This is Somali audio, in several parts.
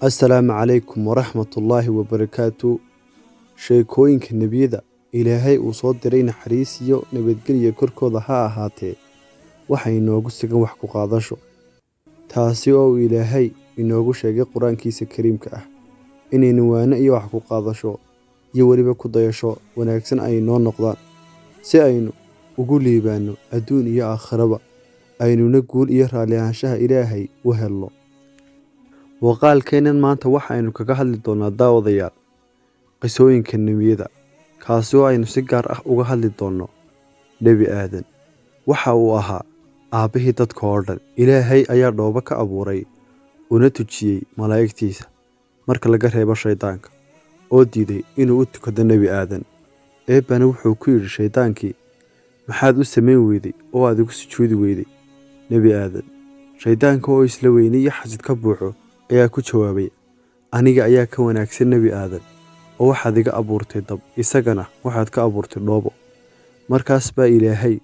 السلام عليكم ورحمة الله وبركاته. sheekooyinka nebiyada Ilaahay uu soo diray naxariis iyo nabadgelyo korkooda ha ahaatee waxay inoogu sugan wax ku qaadasho taasi oo Ilaahay inoogu sheegay quraankiisa kariimka ah inaynu waana iyo wax ku qaadasho iyo waliba ku dayasho wanaagsan ay noo noqdaan si aynu ugu liibaano adduun iyo aakhiraba aynuna guul iyo raali ahaanshaha Ilaahay u helno. waqaalkeenan maanta waxaynu kaga hadli doonaa daawadayaal qisooyinka nebiyada kaasi oo aynu si gaar ah uga hadli doono nebi aadan. waxa uu ahaa aabihii dadka oo dhan. Ilaahay ayaa dhoobo ka abuuray una tujiyey malaa'igtiisa marka laga reebo shaydaanka oo diiday inuu u tukado nebi aadan. eebbana wuxuu ku yidhi shaydaankii, maxaad u samayn weyday oo aad ugu sujuudi weyday nebi aadan? shaydaanka oo isla weynay iyo xasad ka buuxo ayaa ku jawaabay, aniga ayaa ka wanaagsan nebi aadan oo waxaad iga abuurtay dab, isagana waxaad ka abuurtay dhoobo. markaas baa Ilaahay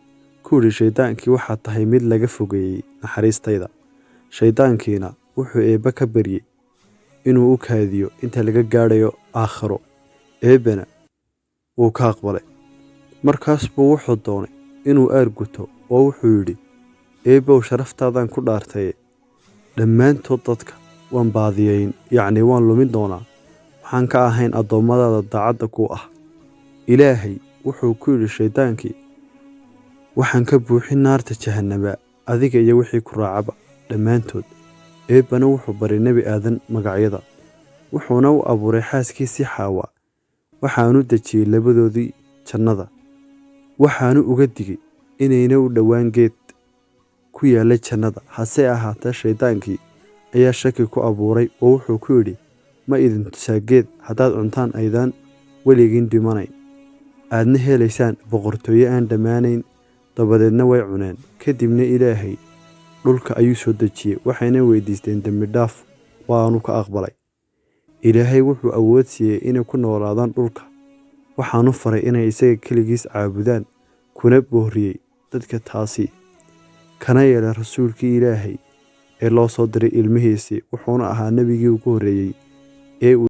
ku yidhi shaydaankii, waxaad tahay mid laga fogeeyey naxariistayda. shaydaankiina wuxuu eebba ka baryey inuu u kaadiyo inta laga gaadhayo aakhiro. eebbana wuu ka aqbalay. markaas buu wuxuu doonay inuu aarguto oo wuxuu yidhi, eebbow sharaftaadan ku dhaartaye dhammaantood dadka waan baadiyeyn, yacni waan lumin doonaa, waxaan ka ahayn addoommadaada daacadda ku ah. Ilaahay wuxuu ku yidhi shaydaankii, waxaan ka buuxin naarta jahannama adiga iyo wixii ku raacaba dhammaantood. eebbana wuxuu baray nebi aadan magacyada, wuxuuna u abuuray xaaskiisii xaawa, waxaanu dejiyey labadoodii jannada, waxaanu uga digay inayna u dhowaan geed ku yaallay jannada. hase ahaatee shaydaankii ayaa shaki ku abuuray oo wuxuu ku yidhi, ma idin tusaa geed haddaad cuntaan aydaan weligiin dhimanayn, aadna helaysaan boqortooyo aan dhammaanayn. dabadeedna way cuneen. kadibna Ilaahay dhulka ayuu soo dejiyey, waxayna weydiisteen dembi dhaaf, waanu ka aqbalay. Ilaahay wuxuu awood siiyey inay ku noolaadaan dhulka, waxaanu faray inay isaga keligiis caabudaan, kuna booriyey dadka taasi, kana yeelay rasuulkii Ilaahay ee loo soo diray ilmihiisii, wuxuuna ahaa nebigii ugu horreeyey ee